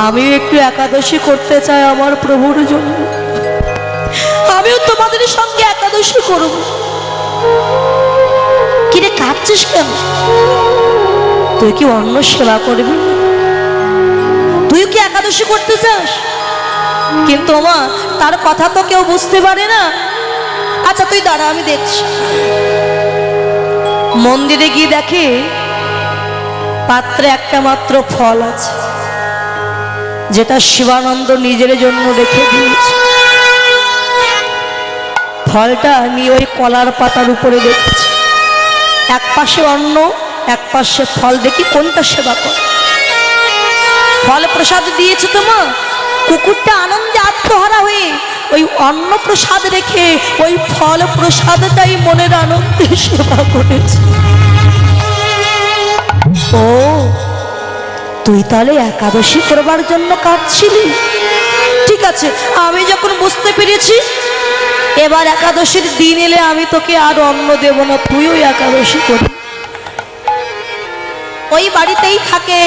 আমিও একটু একাদশী করতে চাই আমার প্রভুর জন্য, আমিও তোমাদের সঙ্গে একাদশী করব। কিরে কাঁদছিস কেন? তুই কি অন্য সেবা করবি? তুই কি একাদশী করতে চাস? কিন্তু মা, তার কথা তো কেউ বুঝতে পারে না। আচ্ছা তুই দাঁড়া, আমি দেখছি। মন্দিরে গিয়ে দেখে পাত্রে একটা মাত্র ফল আছে, যেটা শিবানন্দ নিজের জন্য রেখে দিয়েছে। ফলটা নিয়ে ওই কলার পাতার উপরে রেখেছে, এক পাশে অন্ন এক পাশে ফল। দেখি কোনটা সেবা কর। ফল প্রসাদ দিয়েছে তো মা, কুকুরটা আনন্দে আত্মহারা হয়ে ওই অন্ন প্রসাদ রেখে ওই ফল প্রসাদটাই মনের আনন্দে সেবা করেছে। ও, তুই তাহলে একাদশী করবার জন্য কাঁদছিলি? ঠিক আছে, আমি যখন বুঝতে পেরেছি, এবার একাদশীর দিন এলে আমি তোকে আর অন্ন দেব না, তুইও একাদশী করবি। ওই বাড়িতেই থাকে,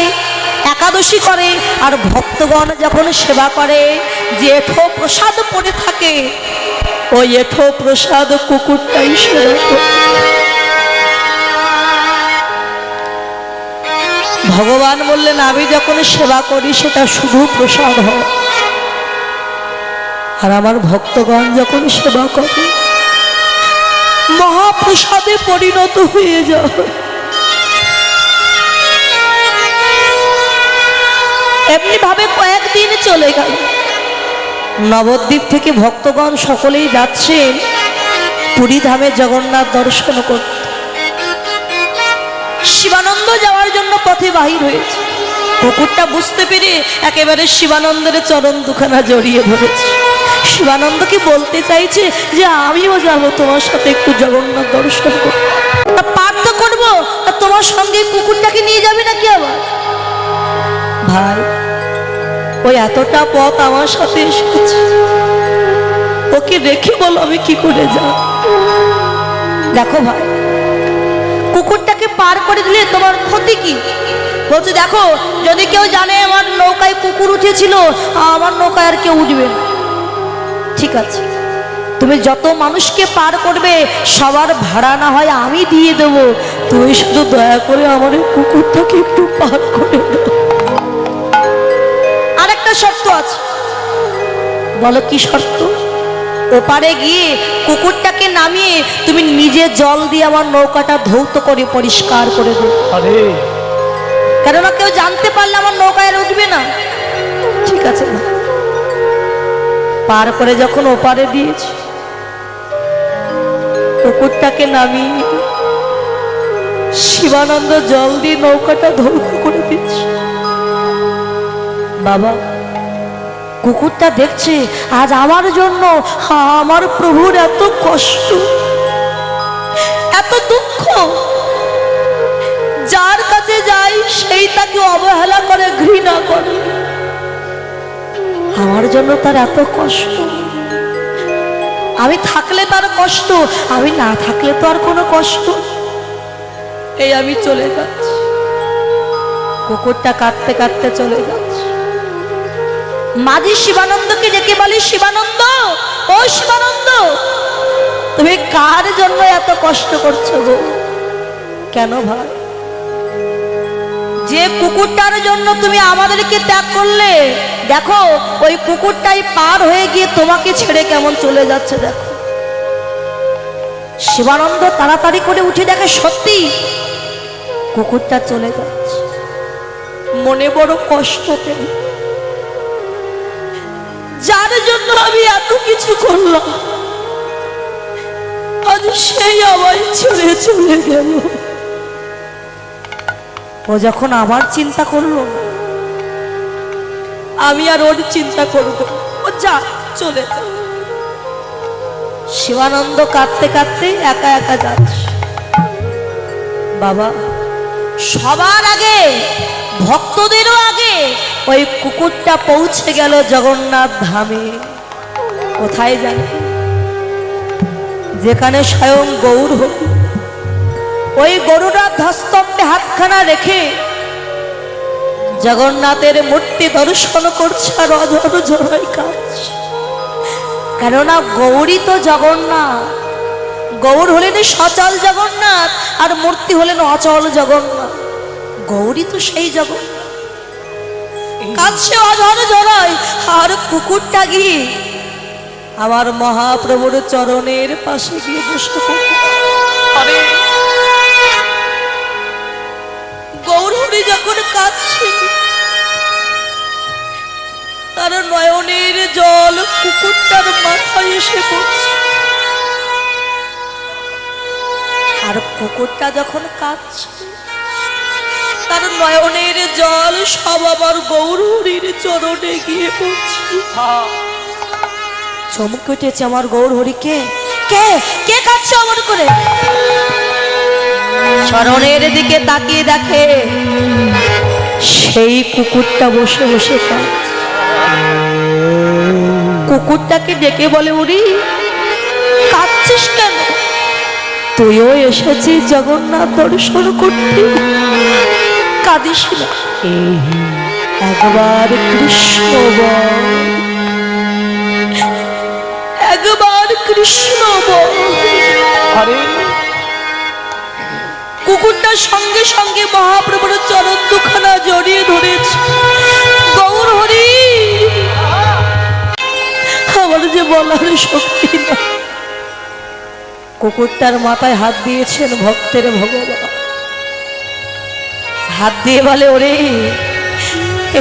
একাদশী করে, আর ভক্তগণ যখন সেবা করে যে এঠো প্রসাদ পড়ে থাকে, ওই এঠো প্রসাদ কুকুরটাই সেবা করে। ভগবান বললেন, আমি যখন সেবা করি সেটা শুধু প্রসাদ হয়, আর আমার ভক্তগণ যখন সেবা করে মহাপ্রসাদে পরিণত হয়ে যায়। এমনি ভাবে কয়েকদিন চলে গেল। নবদ্বীপ থেকে ভক্তগণ সকলেই যাচ্ছেন পুরী ধামে জগন্নাথ দর্শন করতে। শিবানন্দ যাওয়ার জন্য পথে বাহির হয়েছে। কুকুরটা বুঝতে পেরে একেবারে শিবানন্দের চরণ দুখানা জড়িয়ে ধরেছে। শিবানন্দকে বলতে চাইছে যে আমিও যাব তোমার সাথে একটু জগন্নাথ দর্শন করতে। পার তো করবো, তোমার সঙ্গে কুকুরটাকে নিয়ে যাবে নাকি আবার? ভাই, ওই এতটা পথ আমার সাথে এসেছে, ওকে রেখে বলো আমি কি করে যাব? দেখো ভাই, কুকুরটাকে পার করে দিলে তোমার ক্ষতি কি? বলছে দেখো, যদি কেউ জানে আমার নৌকায় কুকুর উঠেছিল, আমার নৌকায় আর কেউ উঠবে না। ঠিক আছে, তুমি যত মানুষকে পার করবে সবার ভাড়া না হয় আমি দিয়ে দেব, তুমি শুধু দয়া করে আমার কুকুরটাকে একটু পার করে দাও। আরেকটা শর্ত আছে। বলো কি শর্ত? ওপারে গিয়ে কুকুরটাকে নামিয়ে তুমি নিজে জল দিয়ে আমার নৌকাটা ধৌত করে পরিষ্কার করে দেবে। কেননা কেউ জানতে পারলে আমার নৌকায় আর উঠবে না। ঠিক আছে না? পার করে যখন ওপারে দিয়েছি, কুকুরটাকে নামিয়ে শিবানন্দ জল দিয়ে নৌকাটা ধৌত করে দিচ্ছে। বাবা, কুকুরটা দেখছে আজ আমার জন্য আমার প্রভুর এত কষ্ট, এত দুঃখ। যার কাছে যাই সেই তাকে অবহেলা করে, ঘৃণা করে। আমার জন্য তার এত কষ্ট। আমি থাকলে তার কষ্ট, আমি না থাকলে তো আর কোনো কষ্ট। এই আমি চলে যাচ্ছি। কুকুরটা কাঁদতে কাঁদতে চলে যাচ্ছে। মাঝি শিবানন্দকে ডেকে বলি, শিবানন্দ, ও শিবানন্দ, তুমি কার জন্য এত কষ্ট করছো গো? কেন ভাই? যে কুকুরটার জন্য তুমি আমাদেরকে ত্যাগ করলে, দেখো ওই কুকুরটাই পার হয়ে গিয়ে তোমাকে ছেড়ে কেমন চলে যাচ্ছে। দেখো। শিবানন্দ তাড়াতাড়ি করে উঠে দেখে সত্যি কুকুরটা চলে যাচ্ছে। মনে বড় কষ্ট পেল। যার জন্য আমি এত কিছু করলাম, আজ সেই আমায় ছেড়ে চলে গেল। ও যখন আমার চিন্তা করলো, আমি আর ওর চিন্তা করব? ও যা, চলে যা। শিবানন্দ কাঁদতে কাঁদতে একা একা যাচ্ছে। বাবা, সবার আগে, ভক্তদেরও আগে ওই কুকুরটা পৌঁছে গেল জগন্নাথ ধামে। কোথায় জানে? যেখানে স্বয়ং গৌর হল। ওই গরুরা ধস্তম্বে হাতখানা রেখে জগন্নাথের মূর্তি দর্শন করছে আর অঝর ঝরাই কাঁদছে। কেননা গৌরী তো জগন্নাথ, গৌর হলেন সচল জগন্নাথ আর মূর্তি হলেন অচল জগন্নাথ। গৌরী তো সেই জগন্নাথ, কাঁদছে অঝর ঝরাই। আর কুকুরটা গিয়ে আমার মহাপ্রভুর চরণের পাশে গিয়ে বসে পড়ে। গৌরহরি যখন কাঁদছে, তার নয়নের জল কুকুরটার মাথায় এসে পড়ছে। আর কুকুরটা যখন কাঁদছে, তার নয়নের জল সব আমার গৌরহরির চরণে গিয়ে পড়ছে। চমক উঠেছে আমার গৌরহরি, কে কে কে কাঁদছে আমার করে। চরণের দিকে তাকিয়ে দেখে সেই কুকুরটা বসে বসে কাঁদছে। কুকুরটাকে ডেকে বলে, উরি কাঁদছিস কেন? তুইও এসেছিস জগন্নাথ দর্শন করতে, কাঁদিস না, একবার কৃষ্ণ বল, একবার কৃষ্ণ বল। কুকুরটার সঙ্গে সঙ্গে মহাপ্রভুর চরণ দুখানা জড়িয়ে ধরেছে। গৌরহরি, আমার যে বলার শক্তি না। কুকুরটার মাথায় হাত দিয়েছেন ভক্তের ভগবান, হাত দিয়ে বলে, ওরে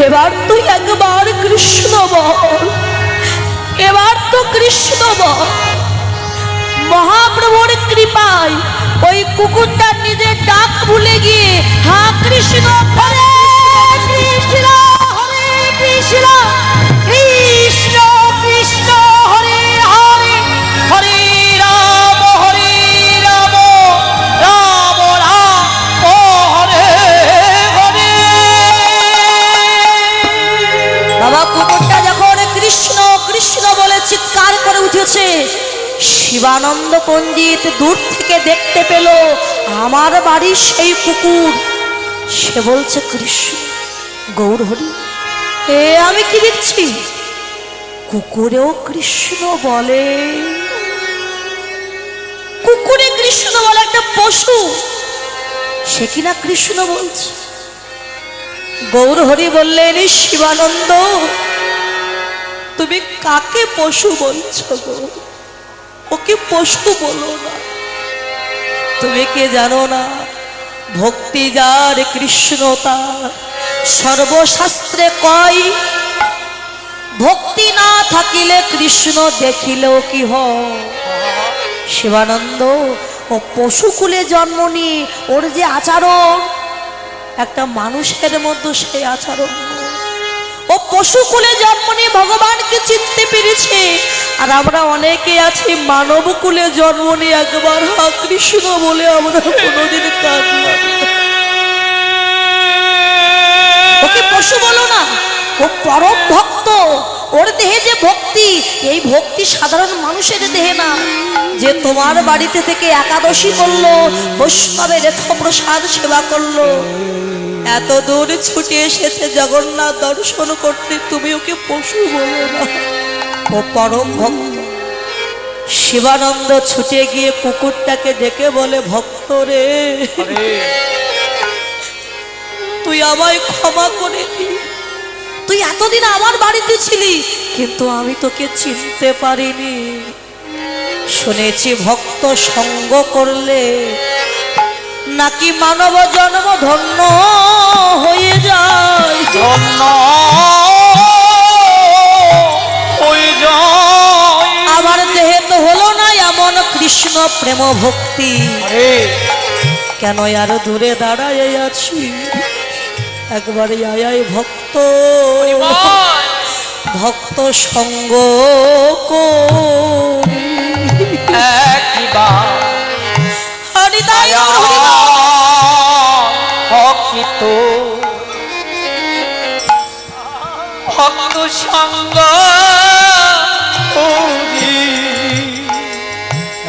এবার তুই একবার কৃষ্ণ বল, এবার তো কৃষ্ণ বল। মহাপ্রভুর কৃপায় ওই কুকুরটা নিজের ডাক ভুলে গিয়ে হা কৃষ্ণ, হরে কৃষ্ণ হরে কৃষ্ণ কৃষ্ণ কৃষ্ণ হরে হরে, হরে রাম রাম রাম হরে হরে। বাবা, কুকুরটা যখন কৃষ্ণ কৃষ্ণ বলে চিৎকার করে উঠেছে, শিবানন্দ পণ্ডিত দূর থেকে দেখতে পেল আমার বাড়ির সেই কুকুর। সে বলছে, কৃষ্ণ, গৌরহরি, এ আমি কি দেখছি? কুকুরেও কৃষ্ণ বলে? কুকুরে কৃষ্ণ বলে? একটা পশু, সে কিনা কৃষ্ণ বলছে। গৌরহরি বললেন, শিবানন্দ, তুমি কাকে পশু বলছো গো? ওকে পশু বলো না। তুমি কে জানো না, ভক্তি যার কৃষ্ণ তার, সর্বশাস্ত্রে কয় ভক্তি না থাকিলে কৃষ্ণ দেখিলেও কি হয়। শিবানন্দ, ও পশুকুলে জন্ম নিয়ে ওর যে আচরণ, একটা মানুষের মধ্যে সেই আচরণ। ও পশুকুলে জন্ম নিয়ে ভগবানকে চিনতে পেরেছে। আর আমরা অনেকে আছি মানব কুলে জন্ম নিয়ে একবার হা কৃষ্ণ বলে আমরা কোনোদিন কাঁদলাম। ওকে পশু বলো না, ও পরম ভক্ত। ওর দেহে যে ভক্তি, এই ভক্তি সাধারণ মানুষের দেহে না। যে তোমার বাড়িতে থেকে একাদশী করলো, বৈষ্ণবের প্রসাদ সেবা করলো, এত দূর ছুটে এসেছে জগন্নাথ দর্শন করতে, তুমি ওকে পশু বলো না, ও পরম ভক্ত। শিবানন্দ ছুটে গিয়ে কুকুরটাকে ডেকে বলে, ভক্ত রে, তুই আমায় ক্ষমা করে দি। তুই এতদিন আমার বাড়িতে ছিলি, কিন্তু আমি তোকে চিনতে পারিনি। শুনেছি ভক্ত সঙ্গ করলে নাকি মানব জন্ম ধন্য হয়ে যায়। ধন্য হয়ে যায়। আমার দেহে তো হলো না এমন কৃষ্ণ প্রেম ভক্তি, কেন আর দূরে দাঁড়ায় আছি? একবারে আয় ভক্ত, ভক্ত সঙ্গ ভক্ত ভক্ত সঙ্গ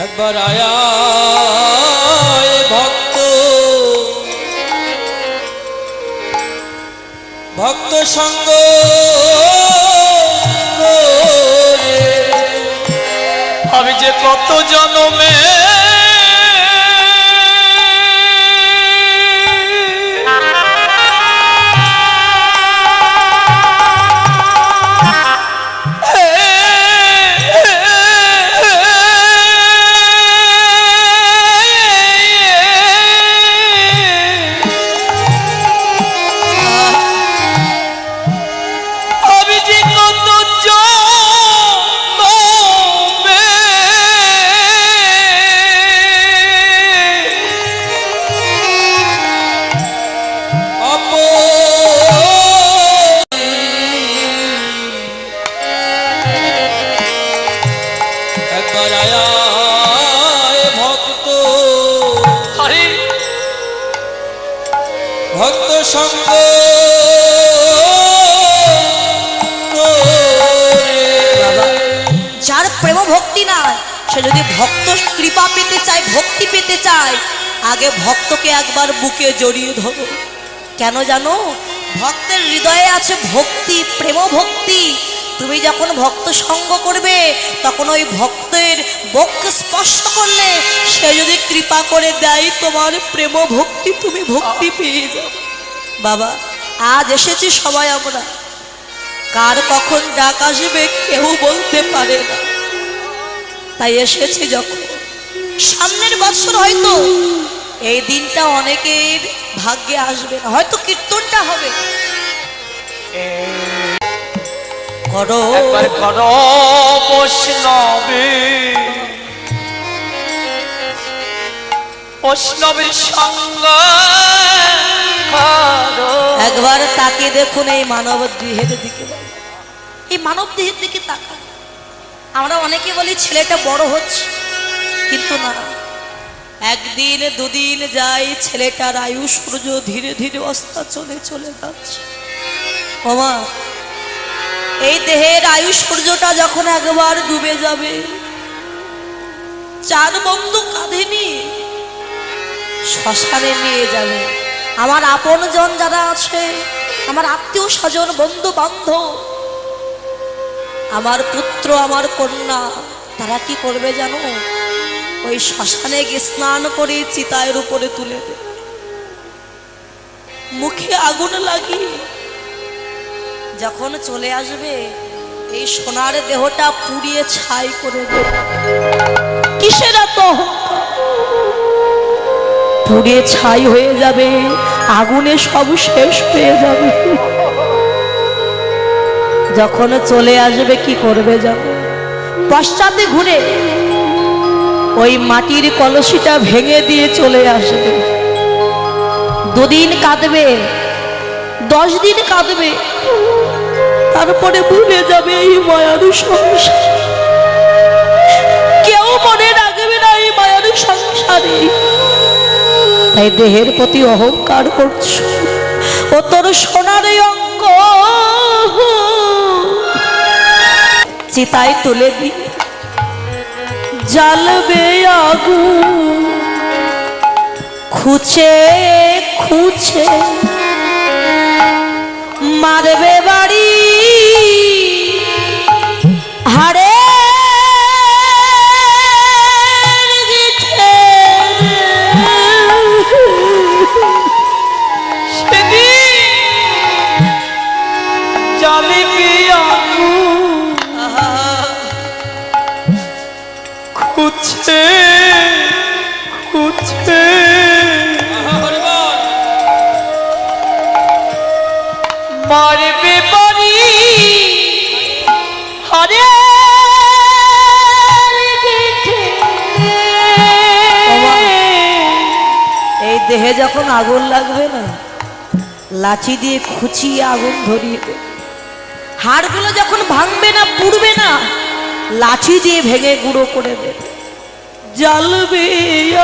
একবার আয়া ভক্ত সঙ্গ আমি যে কত জন্মে ভক্ত সঙ্গ যার প্রেম ভক্তি না সে যদি ভক্ত কৃপা পেতে চায় ভক্তি পেতে চায় আগে ভক্তকে একবার বুকে জড়িয়ে ধরো কেন জানো ভক্তের হৃদয়ে আছে ভক্তি প্রেম ভক্তি তুমি যখন ভক্ত সঙ্গ করবে তখন ওই ভক্তের বক্ষ স্পর্শ করলে সে যদি কৃপা করে দেয় তোমার প্রেম ভক্তি তুমি ভক্তি পেয়ে যাও বাবা আজ এসেছি সবাই আমরা কার কখন ডাক আসবে কেউ বলতে পারে না তাই এসেছি যখন সামনের বছর হয়তো এই দিনটা অনেকের ভাগ্যে আসবে না হয়তো কীর্তনটা হবে করো একবার করো বৈষ্ণবের সঙ্গ একবার তাকে দেখুন এই মানব দেহের দিকে এই মানব দেহের দিকে তাকান আমরা অনেকে বলি ছেলেটা বড় হচ্ছে কিন্তু না একদিন দুদিন যায় ছেলেটার আয়ু সূর্য ধীরে ধীরে অস্তা চলে চলে যাচ্ছে ওমা এই দেহের আয়ু সূর্যটা যখন একবার ডুবে যাবে চার বন্ধু কাঁধে নিয়ে শ্মশানে নিয়ে যাবে আমার আপনজন যারা আছে আমার আত্মীয় স্বজন বন্ধু বান্ধব আমার পুত্র আমার কন্যা তারা কি করবে জানো ওই শ্মশানে গিয়ে স্নান করে চিতায়ের উপরে তুলে দেবে মুখে আগুন লাগিয়ে যখন চলে আসবে এই সোনার দেহটা পুড়িয়ে ছাই করে দেবে কিসের এত পুড়িয়ে ছাই হয়ে যাবে আগুনে সব শেষ হয়ে যাবে যখন চলে আসবে কি করবে জানো পশ্চাতে ঘুরে ওই মাটির কলসিটা ভেঙে দিয়ে চলে আসবে দুদিন কাঁদবে 10 দিন কাঁদবে তারপরে ভুলে যাবে এই মায়ার সংসার কেউ মনে রাখবে না এই মায়ার সংসারে তাই দেহের প্রতি অহংকার করছো ও তোর সোনার অঙ্গ চিতায় তুলে দি জ্বালবে আগুন খুঁচে খুঁচে মারবে বাড়ি হাড়ে খুঁজছে খুঁজছে মারবে বাড়ি হারে এই দেহে যখন আগুন লাগবে না লাঠি দিয়ে খুঁচিয়ে আগুন ধরিয়ে দেবে হাড়গুলো যখন ভাঙবে না পুড়বে না লাঠি দিয়ে ভেঙে গুঁড়ো করে দেবে জ্বালবে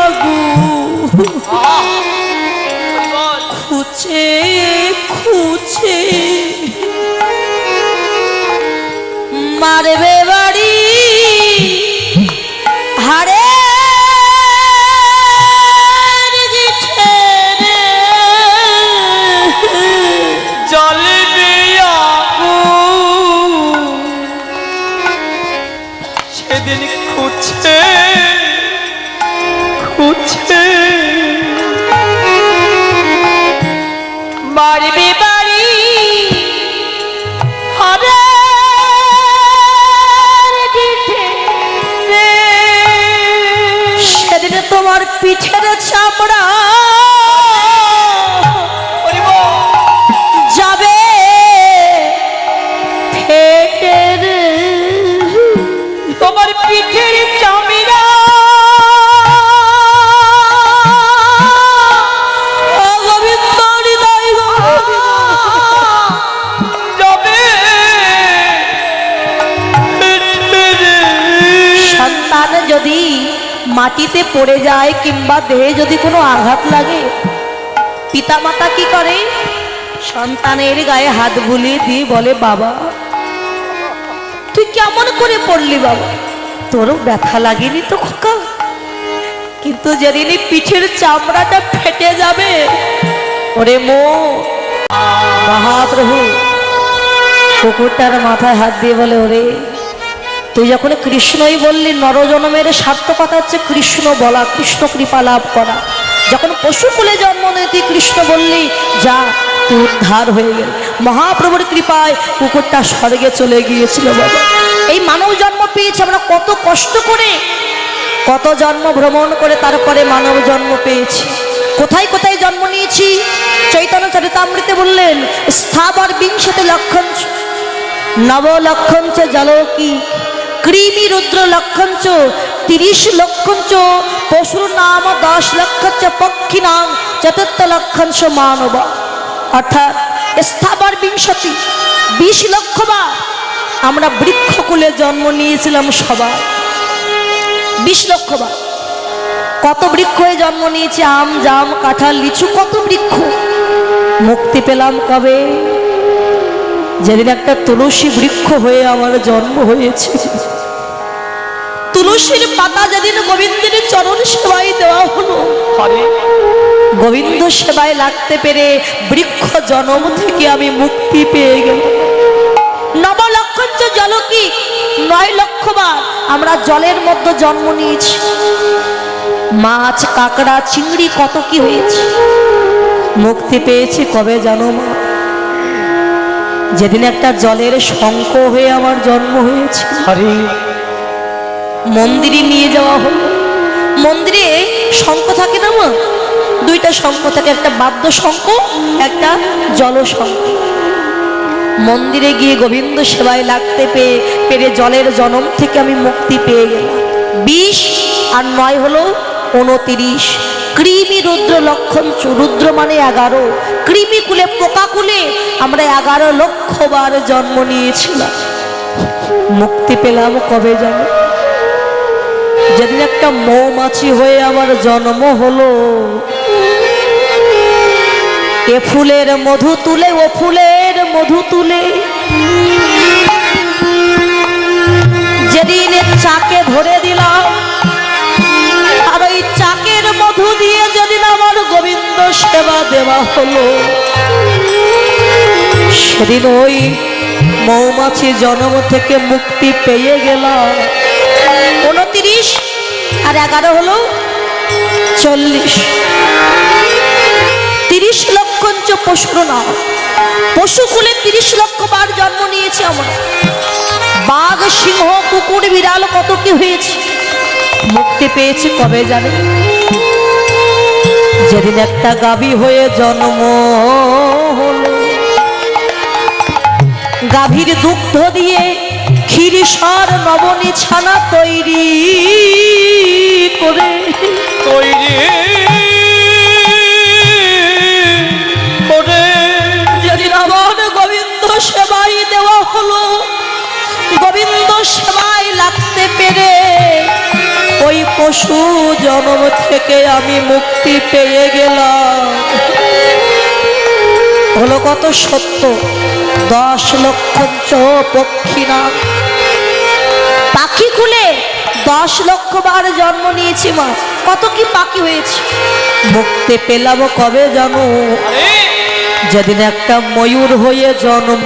আগুন খুঁচে খুঁচে মারবে বাড়ি হাড়ে জ্বলবে খুঁজছে খুঁজছে মারবে বাড়ি হরে সেদিনে তোমার পিঠের চামড়া যাবে ফেটে রে। তোমার পিঠের চামড়া গোবিন্দ হৃদয় গো। যাবে ফেটে রে। সন্তান যদি মাটিতে পড়ে যায় কিংবা দেহে যদি কোনো আঘাত লাগে, পিতামাতা কি করে? সন্তানের গায়ে হাত বুলিয়ে দিয়ে বলে, বাবা তুই কেমন করে পড়লি বাবা, তোরও ব্যথা লাগেনি তো খোকা? কিন্তু যেদিনই পিঠের চামড়াটা ফেটে যাবে, ওরে মো মহাপ্রভু কুকুরটার মাথায় হাত দিয়ে বলে, ওরে তুই যখন কৃষ্ণই বললি, নরজন্মের সার্থকতা হচ্ছে কৃষ্ণ বলা, কৃষ্ণ কৃপা লাভ করা। যখন পশুকুলে জন্ম নিয়ে তুই কৃষ্ণ বললি, যা তুই উদ্ধার হয়ে গেল। মহাপ্রভুর কৃপায় কুকুরটা স্বর্গে চলে গিয়েছিল বাবা। এই মানব জন্ম পেয়েছে আমরা কত কষ্ট করে, কত জন্ম ভ্রমণ করে তারপরে মানব জন্ম পেয়েছি। কোথায় কোথায় জন্ম নিয়েছি? চৈতন্য চরিতামৃতে বললেন, স্থাবর বিংশতি লক্ষণ নব লক্ষণ চ জলকি কৃমি রুদ্র লক্ষণ চ 30 লক্ষণ চ পশুর নাম 10 লক্ষণ চ পক্ষী নাম 4 লক্ষণ চ মানব। অর্থাৎ স্থাবর বিংশতি 20 লক্ষ বার আমরা বৃক্ষকুলে জন্ম নিয়েছিলাম সবাই। 20 লক্ষ বার কত বৃক্ষ হয়ে জন্ম নিয়েছি, আম জাম কাঁঠাল লিচু, কত বৃক্ষ। মুক্তি পেলাম কবে? যেদিন একটা তুলসী বৃক্ষ হয়ে আমার জন্ম হয়েছে। তুলসীর পাতা যেদিন গোবিন্দের চরণ সেবায় দেওয়া হলো, গোবিন্দ সেবায় লাগতে পেরে বৃক্ষ জন্ম থেকে আমি মুক্তি পেয়ে গেলাম। 9 লক্ষ জল কি 9 লক্ষ বার আমরা জলের মধ্যে জন্ম নিয়েছি। মাছ কাঁকড়া চিংড়ি কত কি হয়েছে, মুক্তি পেয়েছি কবে জানো মা? যেদিন একটা জলের শঙ্খ হয়ে আমার জন্ম হয়েছে। মন্দিরে নিয়ে যাওয়া হলো, মন্দিরে শঙ্খ থাকে না মা, 2টা শঙ্খ থাকে, একটা বাদ্য শঙ্খ একটা জল শঙ্খ। মন্দিরে গিয়ে গোবিন্দ সেবায় লাগতে পেরে জলের জন্ম থেকে আমি মুক্তি পেয়ে গেলাম। 20 আর 9 হলো 29। কৃমি রুদ্র লক্ষণ, রুদ্র মানে 11, কৃমি কুলে পোকা কুলে আমরা 11 লক্ষ বার জন্ম নিয়েছিলাম। মুক্তি পেলাম কবে জানো? যেদিন একটা মৌমাছি হয়ে আমার জন্ম হলো। এ ফুলের মধু তুলে ও ফুলের মধু তুলে যেদিন চাকে ভরে দিলাম, আর ওই চাকের মধু দিয়ে যেদিন আমার গোবিন্দ সেবা দেওয়া হলো, সেদিন ওই মৌমাছি জন্ম থেকে মুক্তি পেয়ে গেলাম। 29 আর 11 হলো 40। 30 লক্ষ পশুর নাম, পশুকুলে 30 লক্ষ বার জন্ম নিয়েছি আমরা। বাঘ সিংহ কুকুর বিড়াল কত কি হয়েছে, মুক্তি পেয়েছি কবে জানে? যেদিন একটা গাভী হয়ে জন্ম হলো, গাভীর দুগ্ধ দিয়ে ক্ষীরসর নবনী ছানা তৈরি করে যেদিন আমার গোবিন্দ সেবায় দেওয়া হলো, গোবিন্দ সেবায় লাগতে পেরে ওই পশু জন্ম থেকে আমি মুক্তি পেয়ে গেলাম। হলো কত সত্য, 10 লক্ষ পক্ষী নাম। পাখি কুলে 10 লক্ষ বার জন্ম নিয়েছি মা, কত কি পাখি হয়েছে। মুক্তি পেলাম কবে জানো? যেদিন একটা ময়ূর হয়ে জন্ম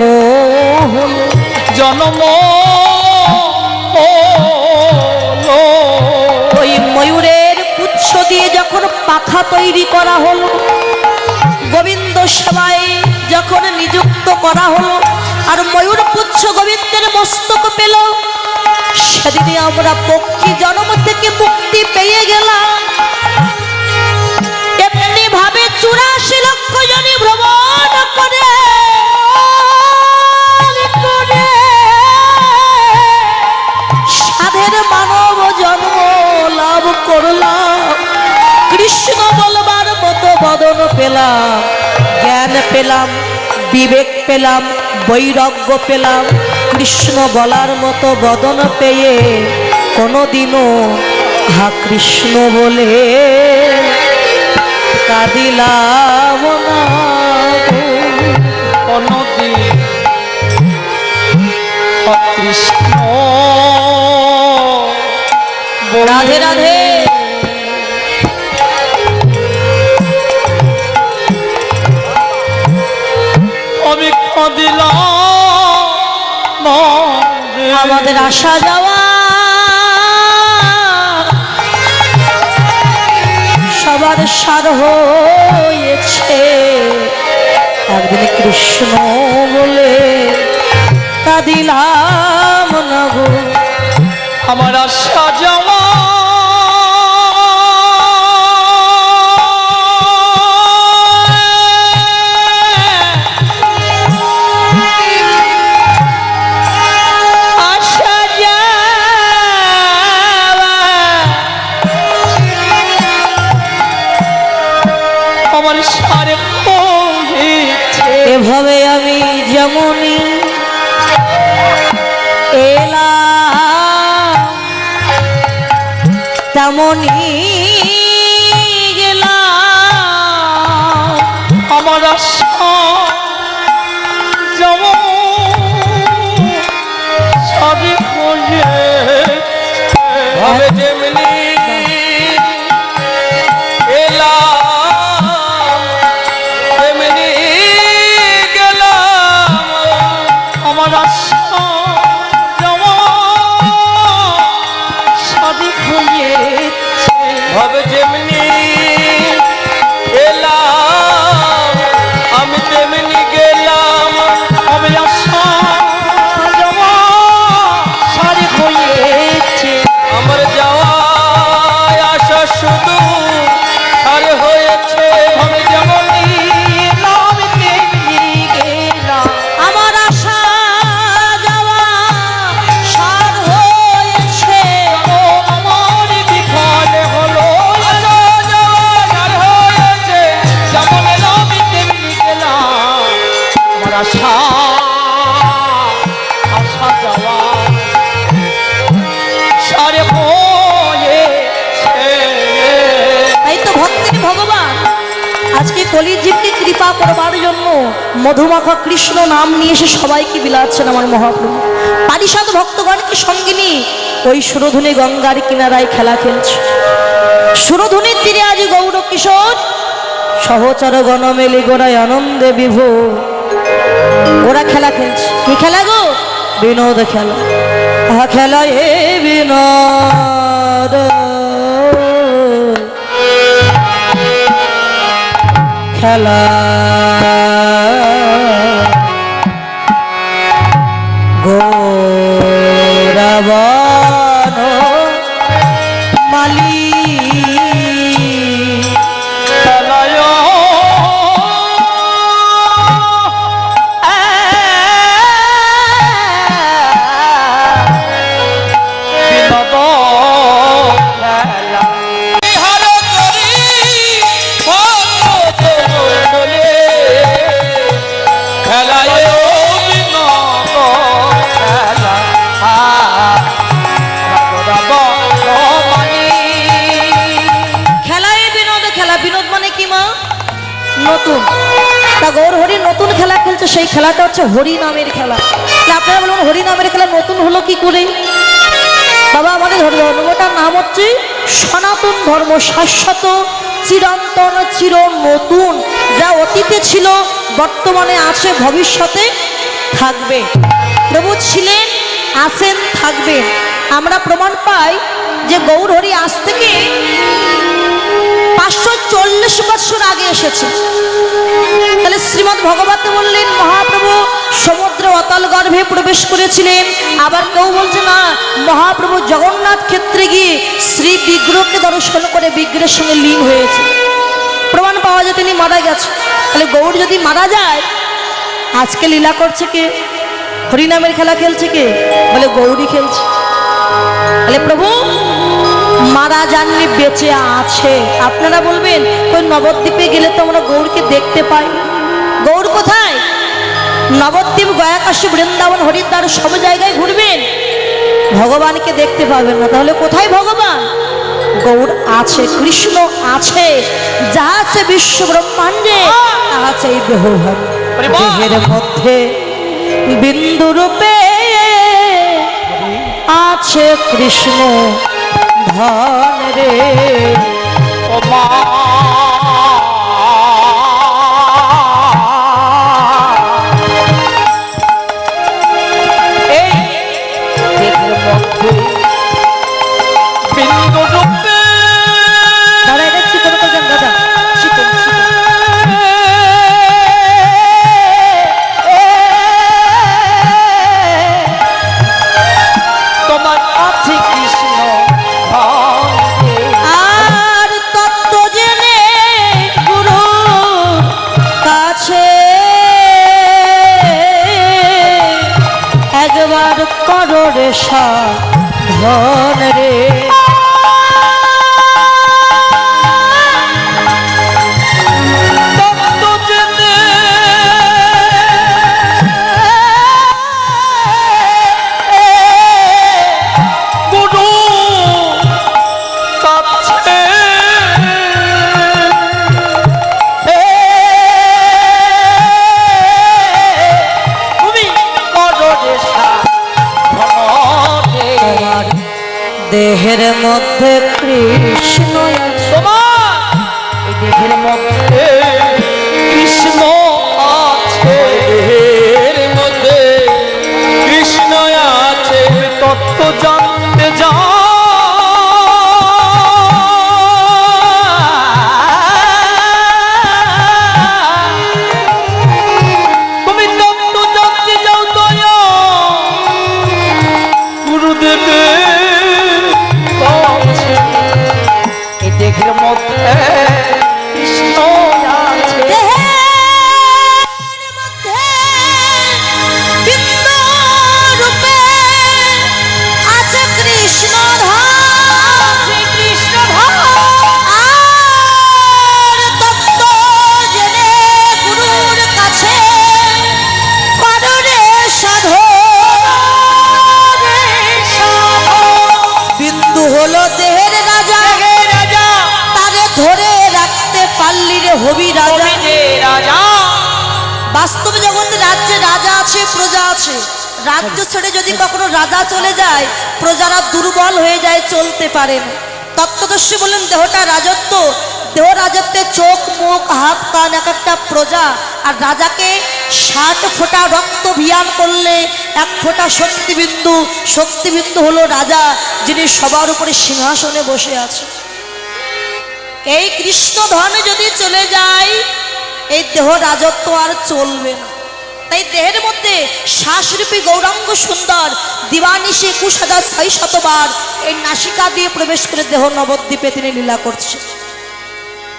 হলো। জন্ম হলো যখন পাখা তৈরি করা হলো, গোবিন্দ সেবায় যখন নিযুক্ত করা হলো, আর ময়ূর পুচ্ছ গোবিন্দের মস্তক পেল, সেদিনই আমরা পক্ষী জন্ম থেকে মুক্তি পেয়ে গেলাম। এমনি ভাবে 84 লক্ষ জনে ভ্রমণ করে সাধের মানব জন্ম লাভ করলাম। কৃষ্ণ বলবার মতো বদন পেলাম, জ্ঞান পেলাম, বিবেক পেলাম, বৈরাগ্য পেলাম। কৃষ্ণ বলার মতো বদন পেয়ে কোনোদিনও হা কৃষ্ণ বলে কাঁদিলাম না কোনদিন কৃষ্ণ। রাধে রাধে। আমি কাঁদিলাম না রে। আমাদের আসা যাওয়া সবার সার হয়েছে, একদিন কৃষ্ণ বলে কাঁদিলাম না গো। আমার আশা যাওয়া এভাবে আমি যেমনই এলাম তেমনই গেলাম। আমার আশা যেমন সবই হয়ে ভাবে যেমনি এলাম তেমনি গেলাম। আমার আশা যেমন সবই হয়েছে ভাবে যেমনি এলাম আমি তেমনি গেলাম। আমি আশা যাওয়া সারি হয়েছে, আমার যাওয়া আশা শুধু সারি হয়েছে। আমি যেমনি এলাম তেমনি গেলাম। আমার আশা যাওয়া সার হয়েছে, ও আমার বিফল হলো। আশা যাওয়া সারি হয়েছে, যেমন এলাম তেমনি গেলাম। আমার আশা আশা যাওয়া সারি হয়েছে। তাই তো ভক্তের ভগবান আজকে কলির জীবকে কৃপা করবার জন্য মধুমাখা কৃষ্ণ নাম নিয়ে এসে সবাইকে বিলাচ্ছেন আমার মহাপ্রভু। পারিষদ ভক্তগণকে সঙ্গে নিয়ে ওই সুরধুনী গঙ্গার কিনারায় খেলা খেলছে। সুরধুনীর তীরে আজ গৌর কিশোর সহচর গণ মেলি গোড়ায় আনন্দে বিভোর। ওরা খেলা খেলছে, কি খেলা গো? বিনোদ খেলা। আহা খেলা এ বিনোদ, খেলা গৌরবন মালি খেলায় বিনোদ খেলা বিহার করি ভক্তজনলে। খেলায় বিনোদ খেলা খেলায় বিনোদ খেলা। বিনোদ মানে কি মা? নতুন। তা গৌর হরি নতুন খেলা খেলছে, সেই খেলাটা হচ্ছে হরি নামের খেলা। তা আপনারা বলুন হরি নামের খেলা নতুন হলো কি করে? বাবা আমাদের ধর্মটার নাম হচ্ছে সনাতন ধর্ম, শাশ্বত, চিরন্তন, চির নতুন। যা অতীতে ছিল, বর্তমানে আছে, ভবিষ্যতে থাকবে। প্রভু ছিলেন, আছেন, থাকবেন। আমরা প্রমাণ পাই যে গৌর হরি আজ থেকে 540 বছর আগে এসেছে। তাহলে শ্রীমদ্ ভগবত বললেন মহাপ্রভু সমুদ্র অতল গর্ভে প্রবেশ করেছিলেন। আবার কেউ বলছে না, মহাপ্রভু জগন্নাথ ক্ষেত্রে গিয়ে শ্রী বিগ্রহকে দর্শন করে বিগ্রহের সঙ্গে লীন হয়েছে। প্রমাণ পাওয়া যায় তিনি মারা গেছে। তাহলে গৌর যদি মারা যায়, আজকে লীলা করছে কে? হরিনামের খেলা খেলছে কে? বলে গৌরী খেলছে। তাহলে প্রভু মারা যাননি, বেঁচে আছে। আপনারা বলবেন কই নবদ্বীপে গেলে তো আমরা গৌরকে দেখতে পাই না। গৌর কোথায়? নবদ্বীপ, গয়াকাশী, বৃন্দাবন, হরিদ্বার সব জায়গায় ঘুরবেন, ভগবানকে দেখতে পাবেন না। তাহলে কোথায় ভগবান? গৌর আছে, কৃষ্ণ আছে। যা আছে বিশ্ব ব্রহ্মাণ্ডে আছে এই দেহভাব। দেহের মধ্যে বিন্দু রূপে আছে কৃষ্ণ ধন রে। ও মা এই দেহের মধ্যে বিন্দু রূপে দাদা এটা চিকন করবেন, দাদা চিকন তোমার আছে কৃষ্ণ ধন রে। আর তত্ত্ব জেনে গুরু কাছে একবার করো রে সাধন রে। তত্ত্ব জেনে গুরু কাছে তুমি করো রে সাধন রে। দেহের মধ্যে কৃষ্ণ আছে। তোমার এই দেহের মধ্যে কৃষ্ণ আছে, দেহের মধ্যে কৃষ্ণ আছে। তত্ত্ব জানতে যা তুমি তত্ত্ব জানতে যাও দয়া গুরুদেবের কাছে। এই দেহের মধ্যে কৃষ্ণ আছে। দেহের মধ্যে বিন্দু রূপে আছে কৃষ্ণ ধন। কৃষ্ণ ধন। আর তত্ত্ব জেনে গুরুর কাছে করো রে সাধন। বিন্দু হলো দেহের রাজা, রাজা তারে ধরে রাখতে পারলি রে হবি রাজা। রাজা বাস্তব জগতে রাজ্যে রাজা আছে, প্রজা আছে। রাজ্য ছেড়ে যদি কখনো রাজা চলে যায়, প্রজারা দুর্বল হয়ে যায়, চলতে পারে না। তত্ত্বদর্শী বলেন দেহটা রাজত্ব, দেহ রাজত্বে চোখ, মুখ, হাত, কান এক একটা প্রজা। আর রাজাকে 60 ফোঁটা রক্ত ভিয়ান করলে 1 ফোঁটা শক্তিবিন্দু। শক্তিবিন্দু হলো রাজা, যিনি সবার উপরে সিংহাসনে বসে আছে। এই কৃষ্ণ ধন যদি চলে যায়, এই দেহ রাজত্ব আর চলবে না। তাই দেহের মধ্যে শ্বাসরূপী গৌরাঙ্গ সুন্দর দিবানিশি 21,600 বার এই নাসিকা দিয়ে প্রবেশ করে দেহ নবদ্বীপে তিনি লীলা করছে।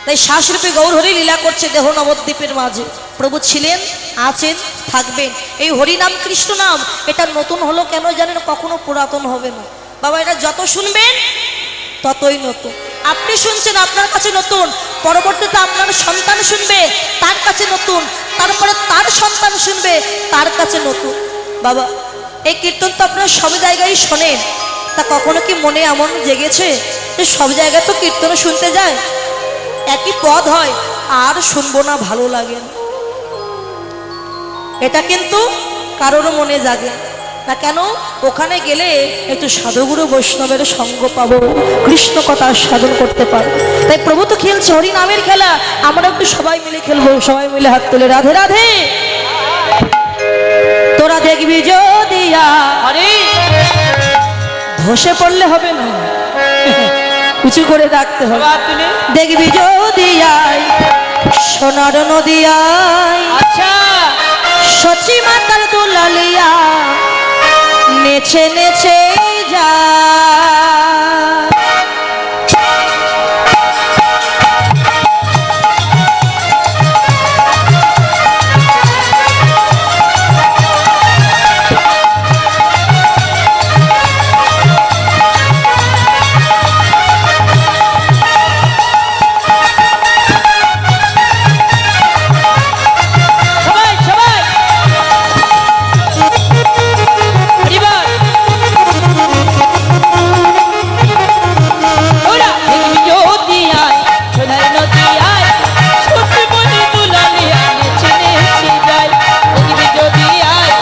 তাই শ্বাসরূপী গৌর হরি লীলা করছে দেহ নবদ্বীপের মাঝে। প্রভু ছিলেন, আছেন, থাকবেন। এই হরিনাম কৃষ্ণ নাম এটা নতুন হলো কেন জানেন? কখনো পুরাতন হবে না বাবা। এটা যত শুনবেন ততই নতুন। আপনি শুনছেন, আপনার কাছে নতুন। পরবর্তীতে আপনার সন্তান শুনবে, তার কাছে নতুন। তারপরে তার সন্তান শুনবে, তার কাছে নতুন। বাবা এই কীর্তন তো আপনারা সব জায়গায় শোনেন, তা কখনো কি মনে এমন জেগেছে যে সব জায়গায় তো কীর্তন শুনতে যায়, একই পদ হয়, আর শুনবো না, ভালো লাগে না? এটা কিন্তু কারোর মনে জাগে না। কেন? ওখানে গেলে একটু সাধুগুরু বৈষ্ণবের সঙ্গ পাবো, কৃষ্ণ কথা সাধন করতে পারবো। তাই প্রভু তো খেলছে হরি নামের খেলা, আমরা একটু সবাই মিলে খেলবো। সবাই মিলে হাত তুলে রাধে রাধে। তোরা দেখবি যদিয়া আরে ধসে পড়লে হবে না, উঁচু করে রাখতে হবে। সবার তুলে দেখবি যদি আয় সোনার নদিয়ায় আচ্ছা সচি মাতার দোলালিয়া নেচে নেচে যা সবাই সবাই এবার ওরা দেখবি যদি আয় সোনার নদিয়ায় সত্যি মনে দুলালিয়া নেচে নেচে যায় দেখবি যদি আয়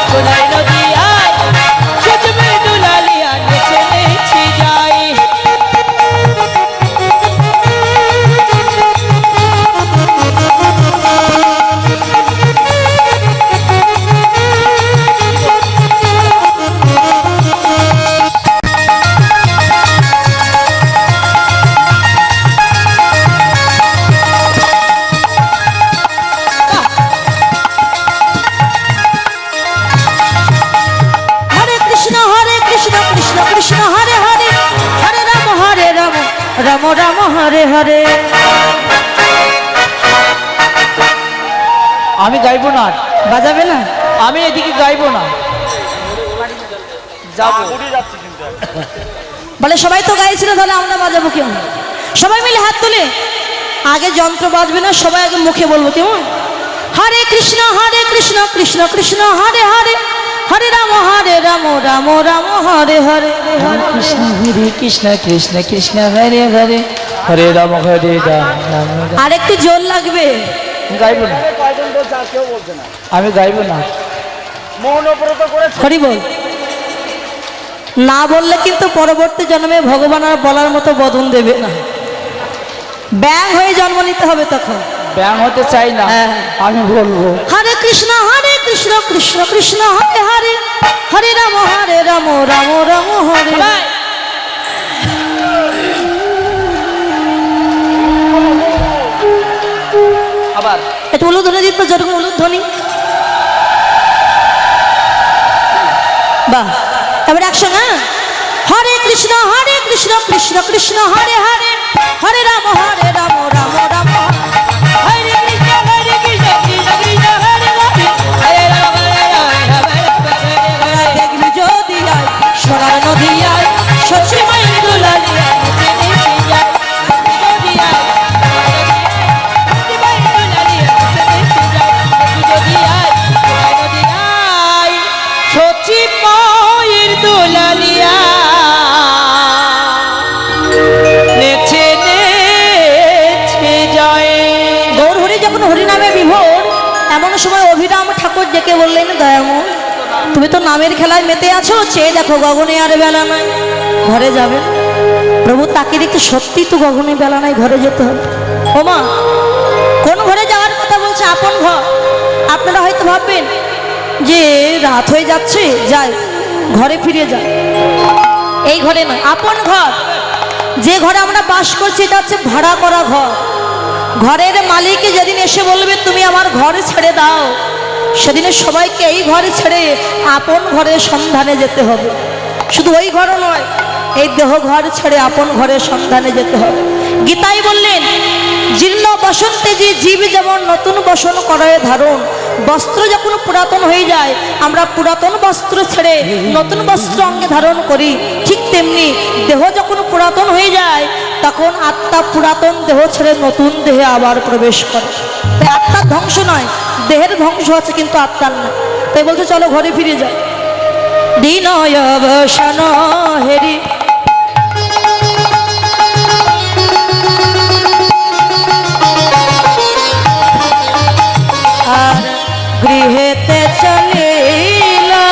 সোনার নদিয়ায় সত্যি মনে দুলালিয়া নেচে নেচে যায় হরে কৃষ্ণ কৃষ্ণ কৃষ্ণ হরে হরে হরে রাম রাম রাম হরে হরে। আমি গাইবো না বাজাবে না? আমি এদিকে গাইবো না যাবো বলে সবাই তো গাইছিল, তাহলে আমরা বাজাবো কেমন? সবাই মিলে হাত তুলে আগে যন্ত্র বাজবে না, সবাই আগে মুখে বলবো কেমন? হরে কৃষ্ণ কৃষ্ণ কৃষ্ণ হরে হরে হরে রাম রাম রাম হরে হরে। কৃষ্ণ হরে কৃষ্ণ কৃষ্ণ কৃষ্ণ হরে হরে হরে রাম রাম রাম। আর একটু জোর লাগবে। গাইবো না, আমি গাইবো না। হরি বল না বললে কিন্তু পরবর্তী জন্মে ভগবান আর বলার মতো বদন দেবে না, ব্যাং হয়ে জন্ম নিতে হবে তখন। ব্যায়াম হতে চাই না, হ্যাঁ। আমি বলবো হরে কৃষ্ণ কৃষ্ণ কৃষ্ণ হরে হরে হরে রাম রাম রাম হরে। সবাই আবার একটু উলুধ্বনি দিত, যেরকম উলুধ্বনি। বাহ, এবার একসঙ্গে হরে কৃষ্ণ কৃষ্ণ কৃষ্ণ হরে হরে হরে রাম রাম রাম হরে। হরে কৃষ্ণ কৃষ্ণ কৃষ্ণ হরে হরে হরে রাম রাম রাম। দেখবি যদি আয় সোনার নদিয়ায় শশী মায়ের দুলালিয়া নেচে নেচে যায়। যদি আয় সত্যি মনে দুলালিয়া নেচে নেচে যায়। যদি আয় যদি আয় সত্যি মায়ের দুলালিয়া নেচে নেচে যায়। গৌর হরি যখন হরিনামে বিভোর, এমন সময় অভিরাম ঠাকুর ডেকে বললেন, দয়াময় তুমি তো নামের খেলায় মেতে আছো, চেয়ে দেখো গগনে আর বেলা নাই, ঘরে যাবে। প্রভু তাকে দেখতে সত্যি তো গগনে বেলা নাই, ঘরে যেতে হবে। ও মা, কোন ঘরে যাওয়ার কথা বলছে? আপন ঘর। আপনারা হয়তো ভাববেন যে রাত হয়ে যাচ্ছে, যাই ঘরে ফিরে যাই। এই ঘরে নয়, আপন ঘর। যে ঘরে আমরা বাস করছি এটা হচ্ছে ভাড়া করা ঘর। ঘরের মালিক যেদিন এসে বলবে তুমি আমার ঘর ছেড়ে দাও, সেদিনে সবাইকে এই ঘরে ছেড়ে আপন ঘরের সন্ধানে যেতে হবে। শুধু ওই ঘরও নয়, এই দেহ ঘর ছেড়ে আপন ঘরের সন্ধানে যেতে হবে। গীতাই বললেন, জীর্ণ বসন্তে যে জীব যেমন নতুন বসন করায় ধারণ, বস্ত্র যখন পুরাতন হয়ে যায়, আমরা পুরাতন বস্ত্র ছেড়ে নতুন বস্ত্র অঙ্গে ধারণ করি, ঠিক তেমনি দেহ যখন পুরাতন হয়ে যায়, তখন আত্মা পুরাতন দেহ ছেড়ে নতুন দেহে আবার প্রবেশ করে। তাই আত্মার ধ্বংস নয়, দেহের ধ্বংস আছে, কিন্তু আত্মার না। তাই বলতে চলো ঘরে ফিরে যাই। দিন অবসান হেরি আর গৃহেতে চলিলা।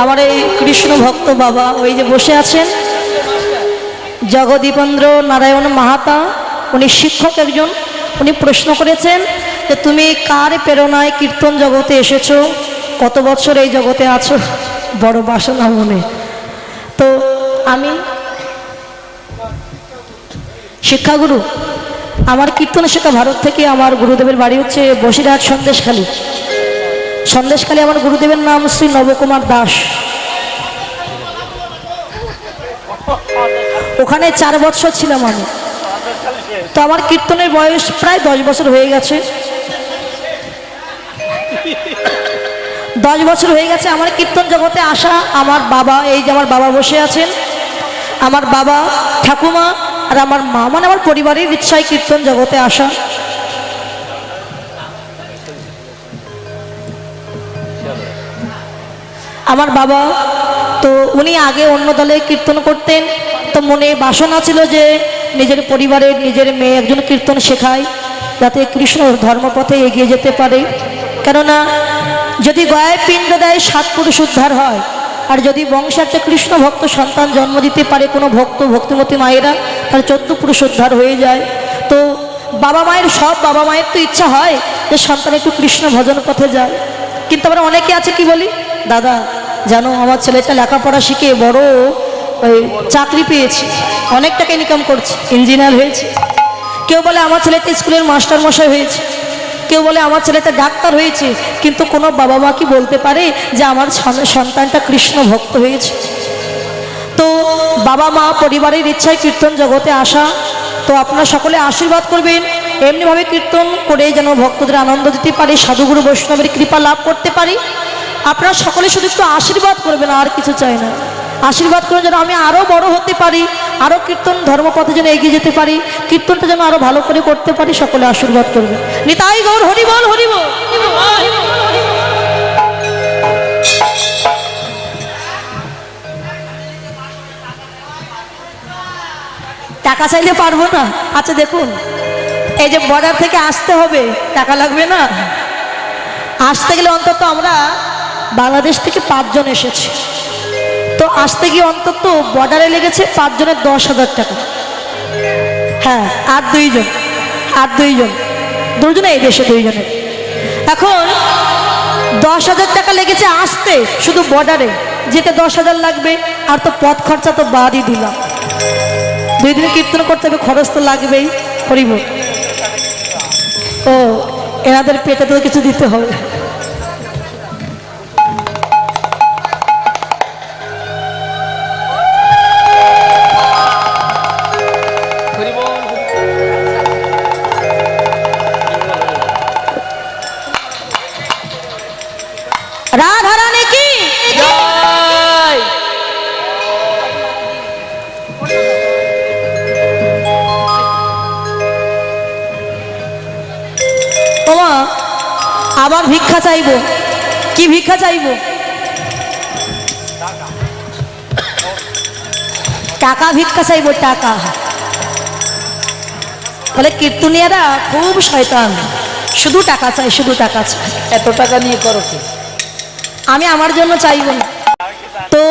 আমার এই কৃষ্ণ ভক্ত বাবা ওই যে বসে আছেন জগদীপেন্দ্র নারায়ণ মাহাতা, উনি শিক্ষক একজন। উনি প্রশ্ন করেছেন যে তুমি কার প্রেরণায় কীর্তন জগতে এসেছো, কত বছর এই জগতে আছো? বড় বাসনা মনে। তো আমি শিক্ষাগুরু, আমার কীর্তন শেখা ভারত থেকে। আমার গুরুদেবের বাড়ি হচ্ছে বসিরহাট সন্দেশখালী। সন্দেশখালী আমার গুরুদেবের নাম শ্রী নবকুমার দাস। ওখানে 4 বছর ছিলাম আমি। তো আমার কীর্তনের বয়স প্রায় 10 বছর হয়ে গেছে। 10 বছর হয়ে গেছে আমার কীর্তন জগতে আসা। আমার বাবা, এই যে আমার বাবা বসে আছেন, আমার বাবা, ঠাকুমা আর আমার মা, মানে আমার পরিবারের ইচ্ছায় কীর্তন জগতে আসা। আমার বাবা তো উনি আগে অন্য দলে কীর্তন করতেন। তো মনে বাসনা ছিল যে নিজের পরিবারের নিজের মেয়ে একজন কীর্তন শেখায়, যাতে কৃষ্ণ ধর্মপথে এগিয়ে যেতে পারে। কেননা যদি গয়ায় পিণ্ড দেয় 7 পুরুষ উদ্ধার হয়, আর যদি বংশে একটা কৃষ্ণ ভক্ত সন্তান জন্ম দিতে পারে কোনো ভক্ত ভক্তিমতী মায়েরা, তাহলে 14 পুরুষ উদ্ধার হয়ে যায়। তো বাবা মায়ের তো ইচ্ছা হয় যে সন্তান একটু কৃষ্ণ ভজন পথে যায়। কিন্তু আমরা অনেকে আছে কি বলি, দাদা জানো আমার ছেলেটা লেখাপড়া শিখে বড় চাকরি পেয়েছে, অনেক টাকা ইনকাম করছে, ইঞ্জিনিয়ার হয়েছে। কেউ বলে আমার ছেলেটা স্কুলের মাস্টার মশাই হয়েছে, কেউ বলে আমার ছেলেটা ডাক্তার হয়েছে। কিন্তু কোনো বাবা মা কি বলতে পারে যে আমার সন্তানটা কৃষ্ণ ভক্ত হয়েছে? তো বাবা মা পরিবারের ইচ্ছায় কীর্তন জগতে আসা। তো আপনারা সকলে আশীর্বাদ করবেন, এমনিভাবে কীর্তন করে যেন ভক্তদের আনন্দ দিতে পারি, সাধুগুরু বৈষ্ণবের কৃপা লাভ করতে পারি। আপনারা সকলে শুধু একটু আশীর্বাদ করবেন, আর কিছু চাই না। আশীর্বাদ করে যেন আমি আরও বড় হতে পারি, আরও কীর্তন ধর্মপথে যেন এগিয়ে যেতে পারি, কীর্তনটা যেন আরও ভালো করে করতে পারি। সকলে আশীর্বাদ করবে। নিতাই গৌর হরি বল, হরি বল। টাকা চাইলে পারবো না। আচ্ছা দেখুন, এই যে বর্ডার থেকে আসতে হবে, টাকা লাগবে না? আসতে গেলে অন্তত আমরা বাংলাদেশ থেকে 5 জন এসেছি। তো আসতে গিয়ে অন্তত বর্ডারে লেগেছে 5 জনের 10,000 টাকা। হ্যাঁ, আর 2 জন, দুজনে এই দেশে 2 জনের। এখন 10,000 টাকা লেগেছে আসতে, শুধু বর্ডারে যেতে 10,000 লাগবে। আর তো পথ খরচা তো বাদই দিলাম। 2 দিনে কীর্তন করতে হবে, খরচ তো লাগবেই। করিব ও এনাদের পেটে তো কিছু দিতে হবে। রাধা রানী কি জয়। ওমা আবার ভিক্ষা চাইবো। কি ভিক্ষা চাইবো? টাকা ভিক্ষা চাইবো, টাকা। বলে কীর্তনিয়ারা খুব শয়তান, শুধু টাকা চাই, শুধু টাকা চাই। এত টাকা নিয়ে করো কি? আমি আমার জন্য চাইব না। তো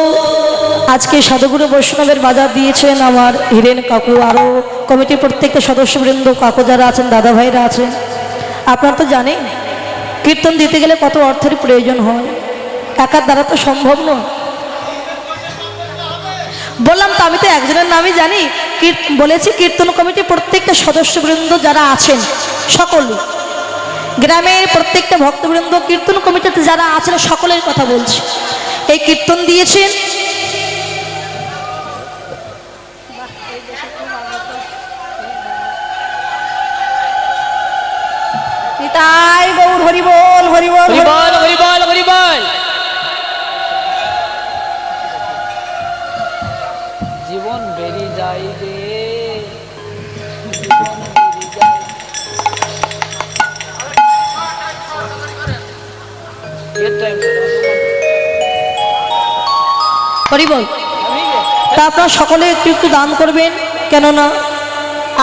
আজকে সাধুগুরু বৈষ্ণবের বাজার দিয়েছেন আমার হিরেন কাকু, আরও কমিটির প্রত্যেকটা সদস্যবৃন্দ, কাকু যারা আছেন, দাদা ভাইরা আছেন। আপনারা তো জানেন কীর্তন দিতে গেলে কত অর্থের প্রয়োজন হয়, একার দ্বারা তো সম্ভব নয়। বললাম তো, আমি তো একজনের নামই জানি। বলেছি কীর্তন কমিটির প্রত্যেকটা সদস্যবৃন্দ যারা আছেন, সকলে গ্রামের প্রত্যেকটা ভক্তবৃন্দ, কীর্তন কমিটিতে যারা আছেন সকলের কথা বলছি। এই কীর্তন দিয়েছেন নিতাই গৌর হরি বল, হরি বল, হরি বল, হরি বল, হরি বল। জীবন বেরিয়ে যায় রে, জীবন বেরিয়ে যায়। হরি বল। তা আপনারা সকলে একটু একটু দান করবেন, কেননা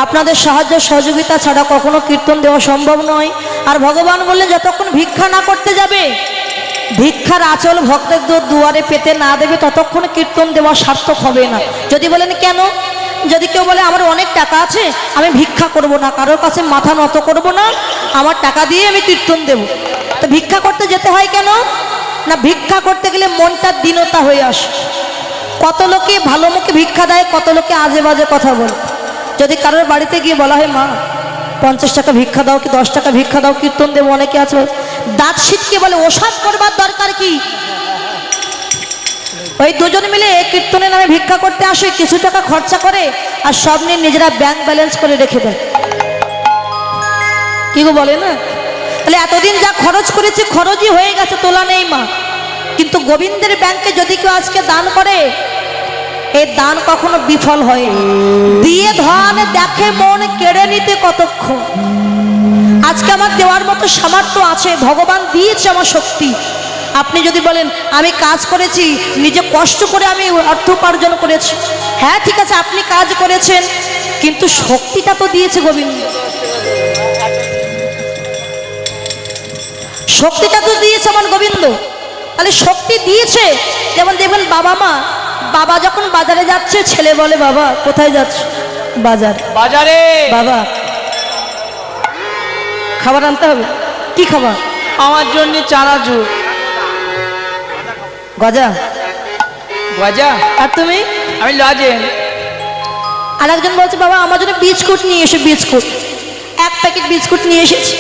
আপনাদের সাহায্য সহযোগিতা ছাড়া কখনো কীর্তন দেওয়া সম্ভব নয়। আর ভগবান বললেন যতক্ষণ ভিক্ষা না করতে যাবে ভিক্ষার আঁচল ভক্তদের দুয়ারে পেতে না দেবে ততক্ষণ কীর্তন দেওয়া সার্থক হবে না। যদি বলেন কেন, যদি কেউ বলে আমার অনেক টাকা আছে, আমি ভিক্ষা করব না, কারোর কাছে মাথা নত করব না, আমার টাকা দিয়ে আমি কীর্তন দেব, তো ভিক্ষা করতে যেতে হয় কেন না? ভিক্ষা করতে গেলে মনটা দীনতা হয়ে আসে। কত লোকে ভালো মুখে ভিক্ষা দেয়, কত লোকে আজে বাজে কথা বলে। যদি কারোর বাড়িতে গিয়ে বলা হয় মা 50 টাকা ভিক্ষা দাও কি 10 টাকা ভিক্ষা দাও, কীর্তন দেবো, অনেকে আছে দাঁত ছিটকে বলে ওসাদ করবার দরকার কি? ওই দুজন মিলে কীর্তনের নামে ভিক্ষা করতে আসে, কিছু টাকা খরচা করে আর সব নিয়ে নিজেরা ব্যাংক ব্যালেন্স করে রেখে দেয়। কি গো বলে না? তাহলে এতদিন যা খরচ করেছে খরচই হয়ে গেছে, তোলা নেই মা। কিন্তু গোবিন্দের ব্যাংকে যদি কেউ আজকে দান করে, এই দান কখনো বিফল হয়। দিয়ে ধন দেখে মন কেড়ে নিতে কতক্ষণ। আজকে আমার দেওয়ার মতো সামর্থ্য আছে, ভগবান দিয়েছে আমার শক্তি। আপনি যদি বলেন আমি কাজ করেছি, নিজে কষ্ট করে আমি অর্থ উপার্জন করেছি, হ্যাঁ ঠিক আছে আপনি কাজ করেছেন, কিন্তু শক্তিটা তো দিয়েছে গোবিন্দ। শক্তিটা তো দিয়েছে আমার গোবিন্দ। তাহলে শক্তি দিয়েছে। যেমন দেখবেন বাবা মা, বাবা যখন বাজারে যাচ্ছে, ছেলে বলে বাবা কোথায় যাচ্ছে? বাজার। বাজারে বাবা খাবার আনতে হবে। কি খাবার? আমার জন্য চানাচুর। গজা। গজা? আর তুমি? আমি লাজেন। আর একজন বলছে বাবা আমার জন্য বিস্কুট নিয়ে এসে, বিস্কুট। এক প্যাকেট বিস্কুট নিয়ে এসেছি।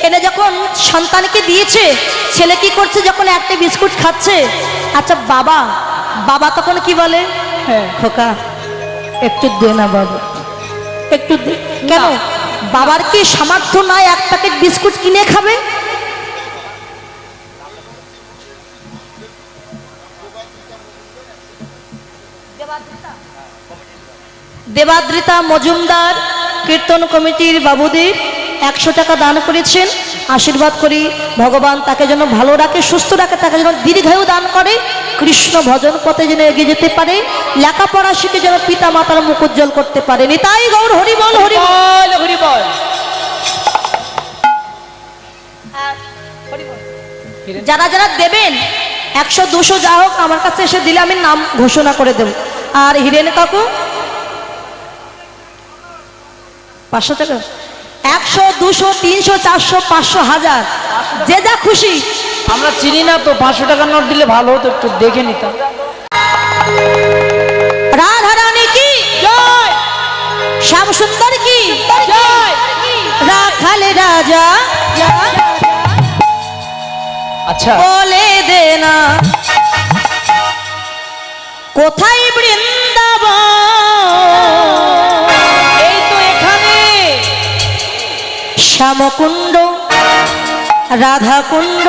এনে যখন সন্তানকে দিয়েছে, ছেলে কি করছে যখন একটা বিস্কুট খাচ্ছে, আচ্ছা বাবা, বাবা তখন কি বলে? হ্যাঁ খোকা একটু দে না বাবা, একটু দে। কেন? বাবার কি সামর্থ্য নাই এক প্যাকেট বিস্কুট কিনে খাবে? দেবাদ্রিতা মজুমদার কীর্তন কমিটির বাবুদের 100 টাকা দান করেছেন। আশীর্বাদ করি ভগবান তাকে যেন ভালো রাখে, সুস্থ রাখে, তাকে যেন দীর্ঘায়ু দান করে, কৃষ্ণ ভজন পথে যেন এগিয়ে যেতে পারে, লেখাপড়া শিখে যেন পিতা মাতার মুখ উজ্জ্বল করতে পারে। নিতাই গৌর হরি বল, হরি বল, হরি বল। যারা যারা দেবেন 100 200 যা হোক আমার কাছে এসে দিলে আমি নাম ঘোষণা করে দেব। আর হিরেন কাকু 500 টাকা, 100 200 300 400 500 1000 যে যা খুশি। আমরা চিনি না তো, 500 টাকার নোট দিলে ভালো হতো, একটু দেখে নিতাম। রাধা রানী কি জয়, শ্যাম সুন্দর কি জয়। রাখালে রাজা আচ্ছা বলে দে না কোথায় বৃন্দাবন? এই তো এখানে। শ্যামকুণ্ড রাধাকুণ্ড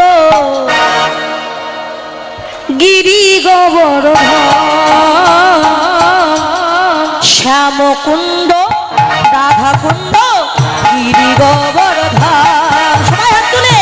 গিরি গোবর্ধন। শ্যামকুণ্ড রাধাকুণ্ড গিরি গোবর্ধন। সবাই হাত তুলে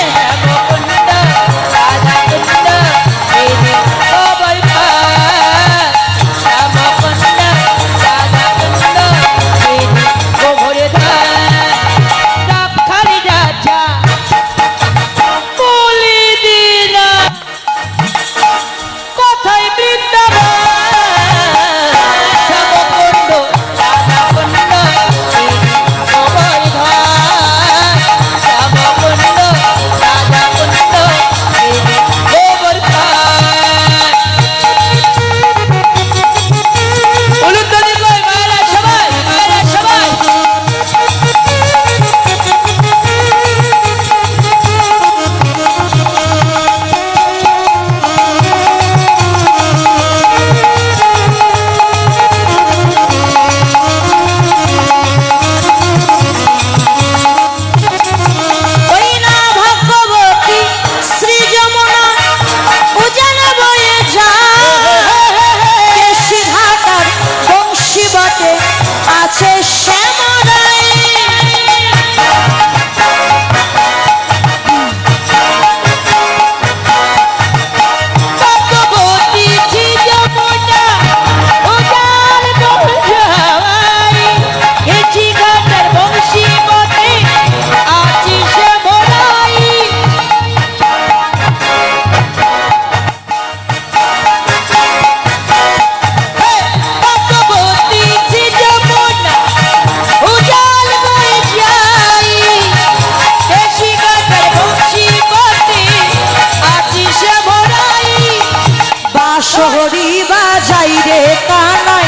বাঁশরি বাজাই রে কানাই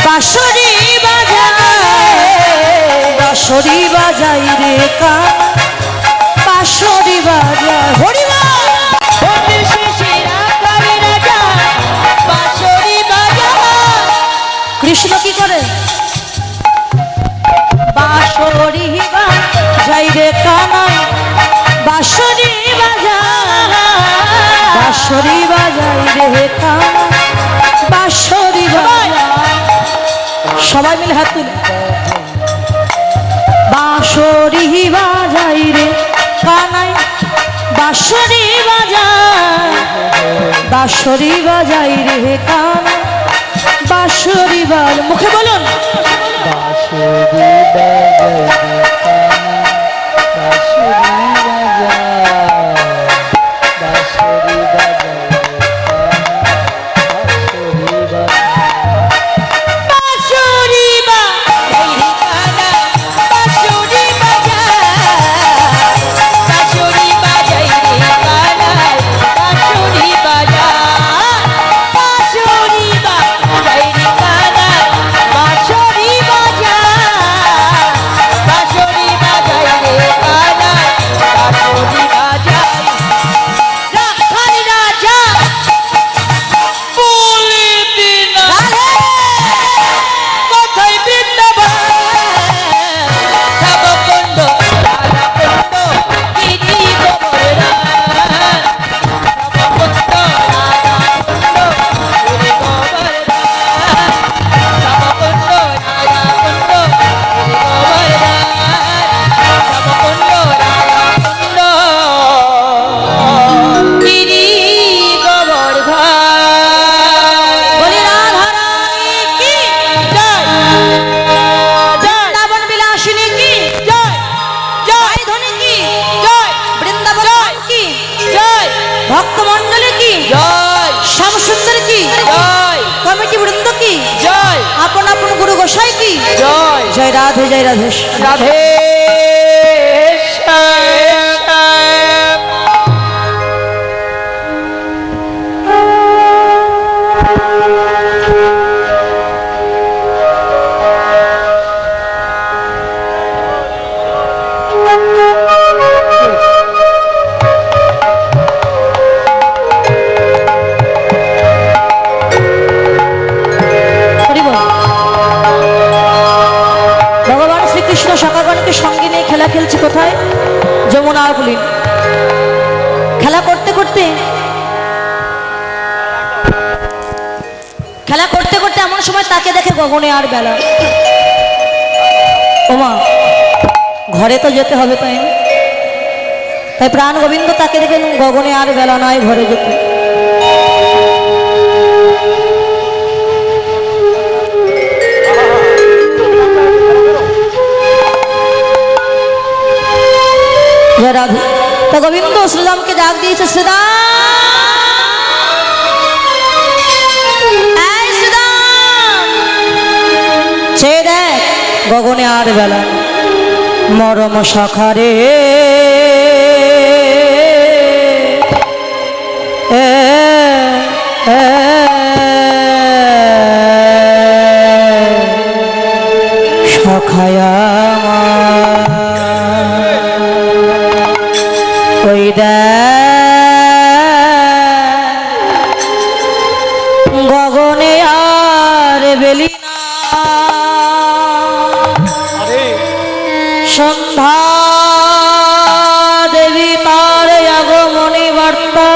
বাঁশরি বাজাই বাঁশরি বাজাই রে কানাই বাঁশরি বাজাই হরিবা বন্দির শিশির আকারে রাজা বাঁশরি বাজা। কৃষ্ণ কি করে বাঁশরি বাজাই রে কানাই বাঁশরি বাজাই বাঁশরি বাজাই রে কানাই বাঁশরি বাজাই সবাই মিলে হাত তুলে বাঁশরি বাজাই রে কানাই বাঁশরি বাজাই বাঁশরি বাজাই রে কানাই বাঁশরি বাজাই মুখে বলুন বাঁশরি বাজাই রে কানাই বাঁশরি বাজাই বাঁশরি বাজাই রে কানাই বাঁশরি বাজাই বাঁশরি বাজাই রে কানাই বাঁশরি বাজাই বাঁশরি বাজাই রে কানাই বাঁশরি বাজাই। রাখালি রাজা বলে দিন কোথায় বৃন্দাবন শ্যামকুণ্ড রাধাকুণ্ড গিরি গোবর্ধন শ্যামকুণ্ড রাধাকুণ্ড গিরি গোবর্ধন শ্যামকুণ্ড রাধাকুণ্ড গিরি গোবর্ধন শ্যামকুণ্ড রাধাকুণ্ড গিরি গোবর্ধন। বলি রাধারানী কি জয় জয় বৃন্দাবন বিলাসিনী কি জয় জয় ধ্বনি কি জয় বৃন্দাবন কি জয় ভক্তমণ্ডলী কি জয় শ্যামসুন্দর কি জয় কমিটি বৃন্দ কি জয় আপন আপন গুরু গোসাই কি জয় জয় রাধে জয় রাধেশ রাধে শ্যাম। হরি বল। ভগবান শ্রীকৃষ্ণ সখাগণকে সঙ্গে নিয়ে খেলা খেলছে কোথায় যমুনার কুলি খেলা করতে করতে এমন সময় তাকে দেখে গগনে আর বেলা ওমা ঘরে তো যেতে হবে তাই না? তাই প্রাণ গোবিন্দ তাকে দেখে গগনে আর বেলা নয় ঘরে যেতে জয় রাধে। তা গোবিন্দ শ্রীরামকে ডাক দিয়েছে শ্রীরাম এই শ্রীরাম সে দেখ গগনে আর বেলা মরম সখারে সখায়া ওই গগনে আর বেলি না সন্ধ্যা দেবী তার আগমনী বার্তা